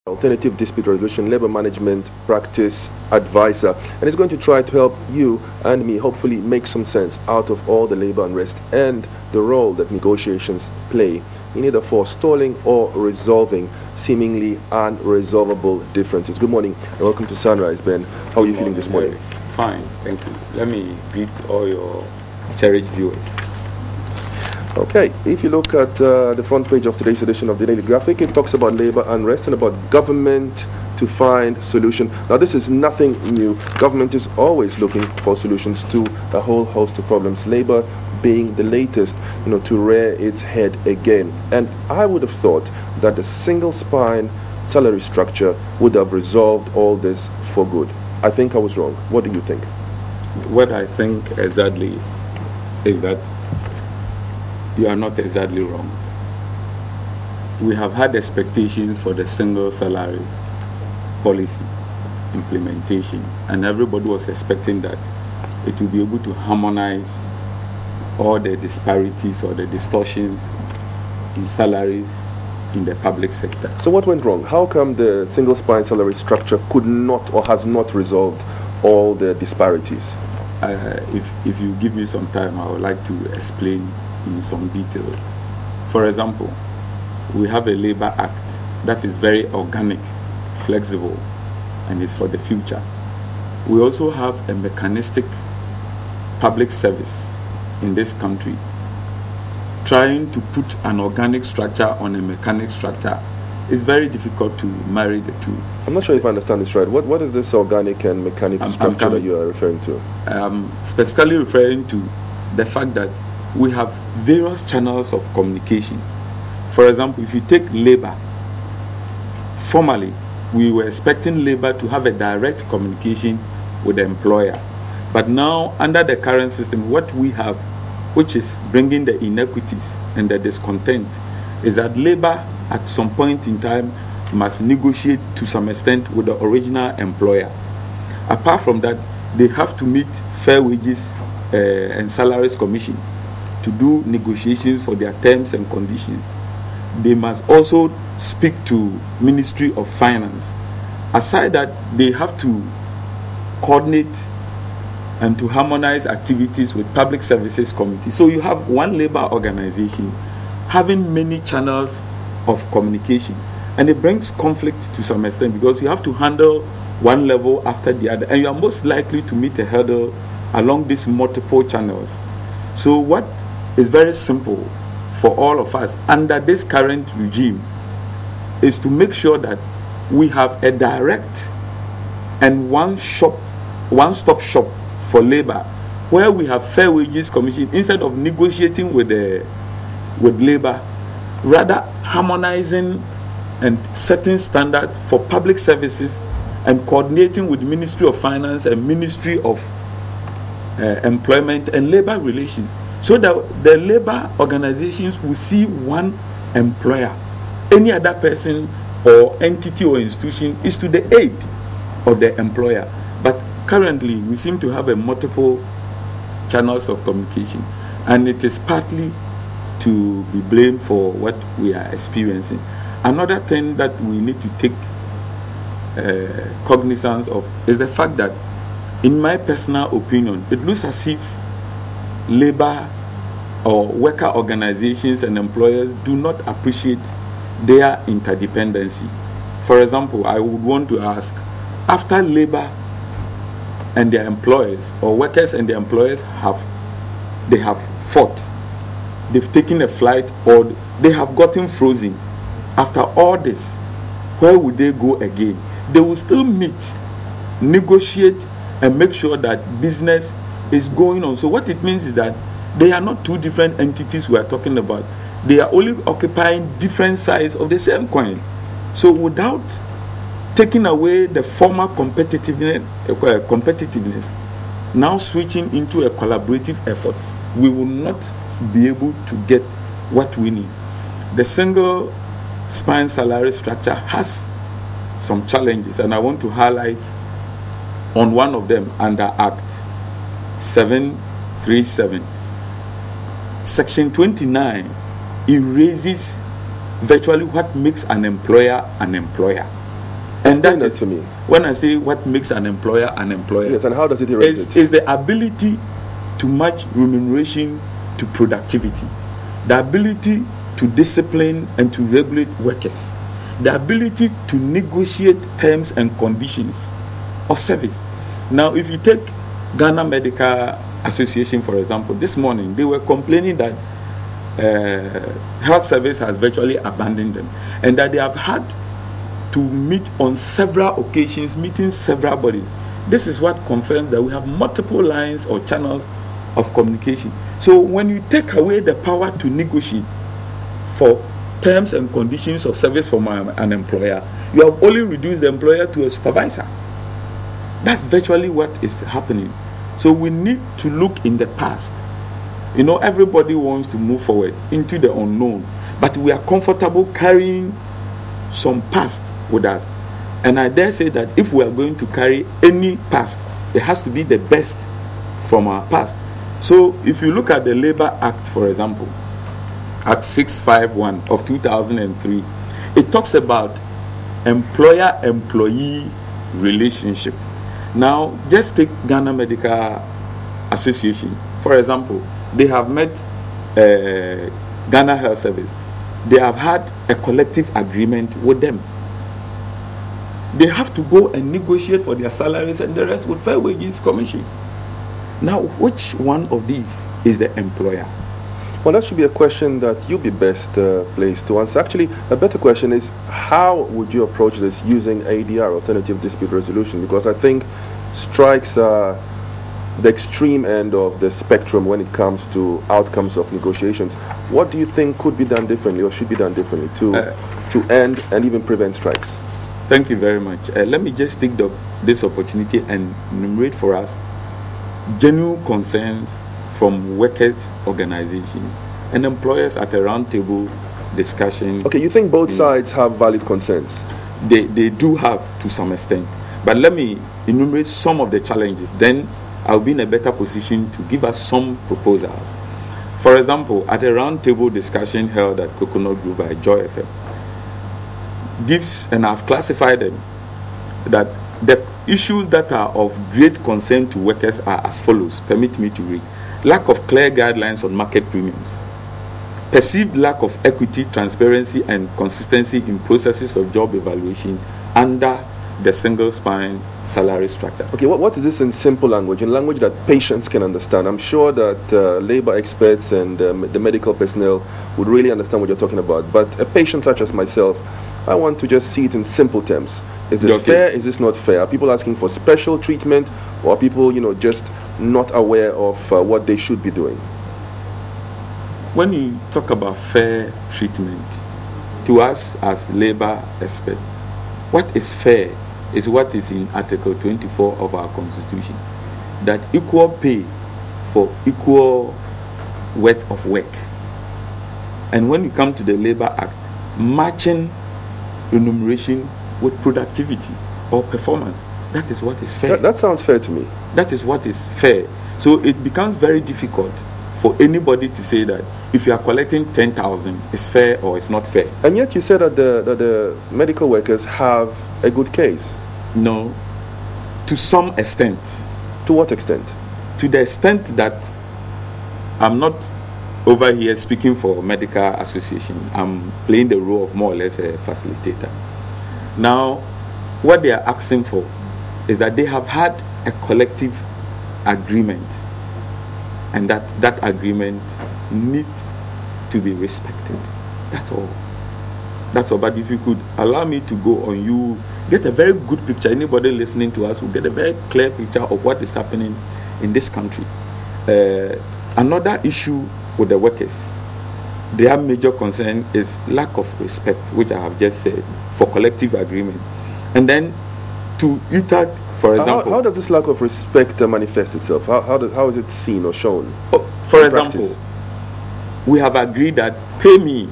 Alternative Dispute Resolution Labor Management Practice Advisor, and it's going to try to help you and me hopefully make some sense out of all the labor unrest and the role that negotiations play in either forestalling or resolving seemingly unresolvable differences. Good morning and welcome to Sunrise, Ben. How are you feeling this morning? Fine, thank you. Let me greet all your cherished viewers. Okay, if you look at the front page of today's edition of the Daily Graphic, it talks about labor unrest and about government to find solution. Now, this is nothing new. Government is always looking for solutions to a whole host of problems. Labor being the latest, to rear its head again. And I would have thought that the single spine salary structure would have resolved all this for good. I think I was wrong. What do you think? What I think exactly is that you are not exactly wrong. We have had expectations for the single salary policy implementation, and everybody was expecting that it will be able to harmonize all the disparities or the distortions in salaries in the public sector. So what went wrong? How come the single spine salary structure could not or has not resolved all the disparities? If you give me some time, I would like to explain in some detail. For example, we have a Labor Act that is very organic, flexible, and is for the future. We also have a mechanistic public service in this country. Trying to put an organic structure on a mechanic structure is very difficult to marry the two. I'm not sure if I understand this right. What is this organic and mechanic structure that you are referring to? I'm specifically referring to the fact that we have various channels of communication. For example, if you take labor, formerly we were expecting labor to have a direct communication with the employer. But now, under the current system, what we have, which is bringing the inequities and the discontent, is that labor at some point in time must negotiate to some extent with the original employer. Apart from that, they have to meet Fair Wages and Salaries Commission to do negotiations for their terms and conditions. They must also speak to Ministry of Finance. Aside that, they have to coordinate and to harmonize activities with Public Services Committee. So you have one labor organization having many channels of communication, and it brings conflict to some extent because you have to handle one level after the other, and you are most likely to meet a hurdle along these multiple channels. So what is very simple for all of us under this current regime is to make sure that we have a direct and one-stop shop for labor, where we have Fair Wages Commission instead of negotiating with labor, rather harmonizing and setting standards for public services and coordinating with Ministry of Finance and Ministry of Employment and Labor Relations, so that the labor organizations will see one employer. Any other person or entity or institution is to the aid of the employer. But currently, we seem to have a multiple channels of communication, and it is partly to be blamed for what we are experiencing. Another thing that we need to take cognizance of is the fact that, in my personal opinion, it looks as if labor or worker organizations and employers do not appreciate their interdependency. For example, I would want to ask, after labor and their employers, or workers and their employers have fought, they've taken a flight, or they have gotten frozen, after all this, where would they go again? They will still meet, negotiate, and make sure that business is going on. So what it means is that they are not two different entities we are talking about. They are only occupying different sides of the same coin. So without taking away the former competitiveness, now switching into a collaborative effort, we will not be able to get what we need. The single spine salary structure has some challenges, and I want to highlight on one of them under Act 737. Section 29 erases virtually what makes an employer an employer. And Explain that that is to me. when I say what makes an employer an employer. Yes, and how does it erase it? Is the ability to match remuneration to productivity, the ability to discipline and to regulate workers, the ability to negotiate terms and conditions of service. Now, if you take Ghana Medical Association, for example, this morning they were complaining that health service has virtually abandoned them, and that they have had to meet on several occasions, meeting several bodies. This is what confirms that we have multiple lines or channels of communication. So when you take away the power to negotiate for terms and conditions of service from an employer, you have only reduced the employer to a supervisor. That's virtually what is happening. So we need to look in the past. You know, everybody wants to move forward into the unknown, but we are comfortable carrying some past with us. And I dare say that if we are going to carry any past, it has to be the best from our past. So if you look at the Labor Act, for example, Act 651 of 2003, it talks about employer-employee relationship. Now, just take Ghana Medical Association, for example. They have met Ghana Health Service. They have had a collective agreement with them. They have to go and negotiate for their salaries and the rest with fair wages commission. Now, which one of these is the employer? Well, that should be a question that you'll be best placed to answer. Actually, a better question is, how would you approach this using ADR, Alternative Dispute Resolution? Because I think strikes are the extreme end of the spectrum when it comes to outcomes of negotiations. What do you think could be done differently or should be done differently to end and even prevent strikes? Thank you very much. Let me just take this opportunity and enumerate for us genuine concerns from workers' organizations and employers at a roundtable discussion. Okay, you think both sides have valid concerns? They do have to some extent. But let me enumerate some of the challenges. Then I'll be in a better position to give us some proposals. For example, at a roundtable discussion held at Coconut Grove by Joy FM, gives, and I've classified them, that the issues that are of great concern to workers are as follows. Permit me to read. Lack of clear guidelines on market premiums. Perceived lack of equity, transparency, and consistency in processes of job evaluation under the single spine salary structure. Okay, what is this in simple language, in language that patients can understand? I'm sure that labor experts and the medical personnel would really understand what you're talking about. But a patient such as myself, I want to just see it in simple terms. Is this fair? Is this not fair? Are people asking for special treatment, or are people, just not aware of what they should be doing? When you talk about fair treatment, to us as labor experts, what is fair is what is in Article 24 of our Constitution, that equal pay for equal worth of work. And when you come to the Labor Act, matching remuneration with productivity or performance, that is what is fair. That sounds fair to me. That is what is fair. So it becomes very difficult for anybody to say that if you are collecting 10,000, it's fair or it's not fair. And yet you said that the medical workers have a good case. No, to some extent. To what extent? To the extent that I'm not over here speaking for medical association. I'm playing the role of more or less a facilitator. Now, what they are asking for is that they have had a collective agreement, and that agreement needs to be respected. That's all. That's all. But if you could allow me to go on, you get a very good picture. Anybody listening to us will get a very clear picture of what is happening in this country. Another issue with the workers, their major concern is lack of respect, which I have just said, for collective agreement. And then to UTAG, for example. How does this lack of respect manifest itself? How is it seen or shown? For example, we have agreed that pay me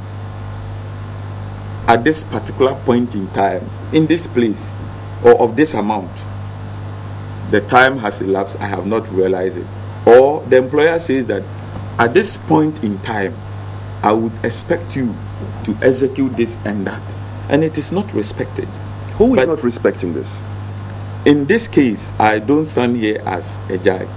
at this particular point in time, in this place, or of this amount. The time has elapsed, I have not realized it. Or the employer says that at this point in time, I would expect you to execute this and that. And it is not respected. Who is But not respecting this? in this case, I don't stand here as a judge.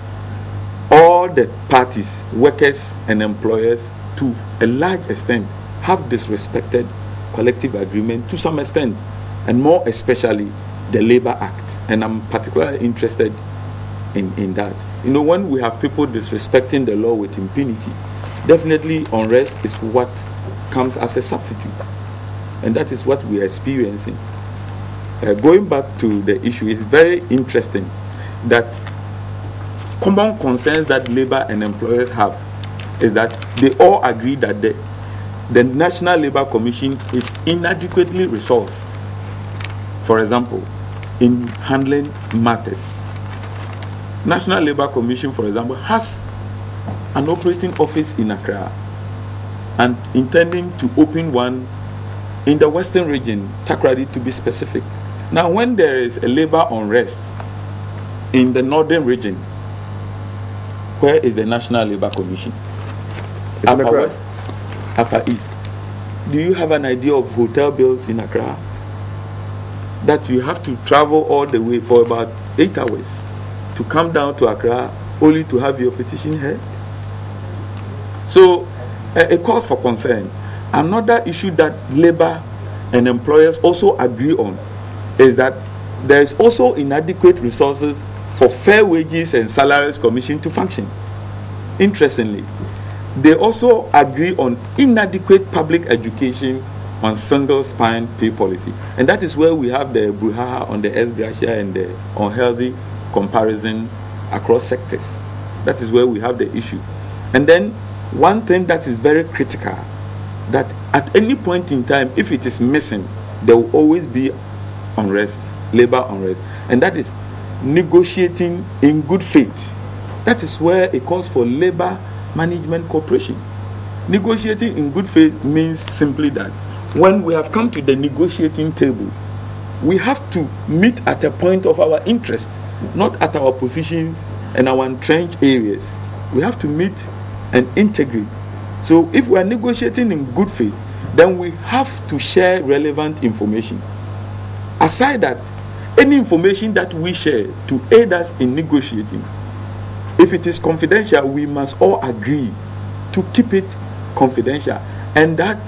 All the parties, workers and employers, to a large extent, have disrespected collective agreement to some extent, and more especially the Labor Act. And I'm particularly interested in that. You know, when we have people disrespecting the law with impunity, definitely unrest is what comes as a substitute. And that is what we are experiencing. Going back to the issue, it's very interesting that common concerns that labor and employers have is that they all agree that the National Labour Commission is inadequately resourced. For example, in handling matters. National Labour Commission, for example, has an operating office in Accra and intending to open one in the Western region, Takoradi to be specific. Now, when there is a labor unrest in the Northern region, where is the National Labour Commission? Upper West, Upper East. Do you have an idea of hotel bills in Accra? That you have to travel all the way for about 8 hours to come down to Accra only to have your petition heard? So, a cause for concern. Another issue that labor and employers also agree on is that there is also inadequate resources for Fair Wages and Salaries Commission to function. Interestingly, they also agree on inadequate public education on single spine pay policy. And that is where we have the brouhaha on the ex-gratia and the unhealthy comparison across sectors. That is where we have the issue. And then one thing that is very critical, that at any point in time, if it is missing, there will always be unrest, labor unrest, and that is negotiating in good faith. That is where it calls for labor management cooperation. Negotiating in good faith means simply that when we have come to the negotiating table, we have to meet at a point of our interest, not at our positions and our entrenched areas. We have to meet and integrate. So if we are negotiating in good faith, then we have to share relevant information. Aside that, any information that we share to aid us in negotiating, if it is confidential, we must all agree to keep it confidential, and that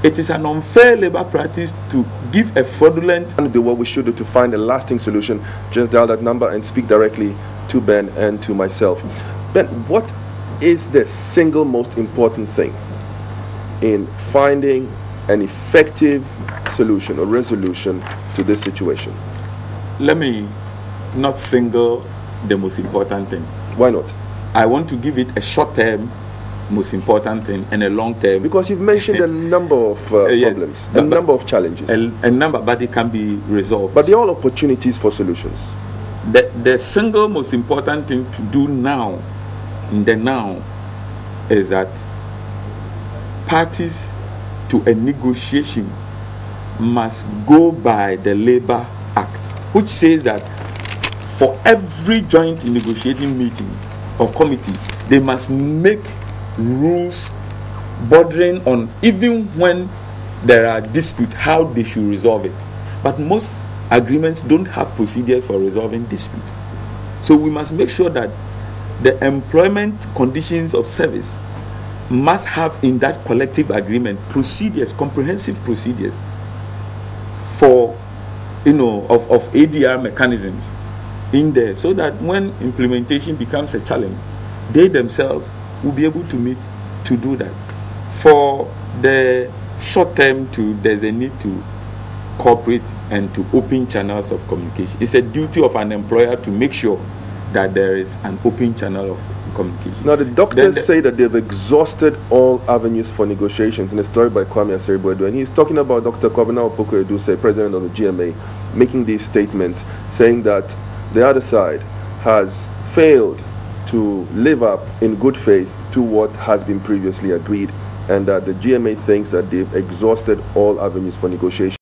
it is an unfair labor practice to give a fraudulent. And do what we should do to find a lasting solution. Just dial that number and speak directly to Ben and to myself. Ben, what is the single most important thing in finding an effective solution or resolution to this situation? Let me not single the most important thing. Why not? I want to give it a short-term most important thing and a long-term. Because you've mentioned a number of problems, a number of challenges. A number, but it can be resolved. But they're all opportunities for solutions. The single most important thing to do now, in the now, is that parties to a negotiation must go by the Labor Act, which says that for every joint negotiating meeting or committee, they must make rules bordering on, even when there are disputes, how they should resolve it. But most agreements don't have procedures for resolving disputes. So we must make sure that the employment conditions of service must have in that collective agreement procedures, comprehensive procedures for, of ADR mechanisms in there, so that when implementation becomes a challenge, they themselves will be able to meet to do that. For the short term, there's a need to cooperate and to open channels of communication. It's a duty of an employer to make sure that there is an open channel of communication. Now, the doctors say that they've exhausted all avenues for negotiations in a story by Kwame Aseribo-Edo, and he's talking about Dr. Kwabena Opoku-Eduse, president of the GMA, making these statements, saying that the other side has failed to live up in good faith to what has been previously agreed, and that the GMA thinks that they've exhausted all avenues for negotiation.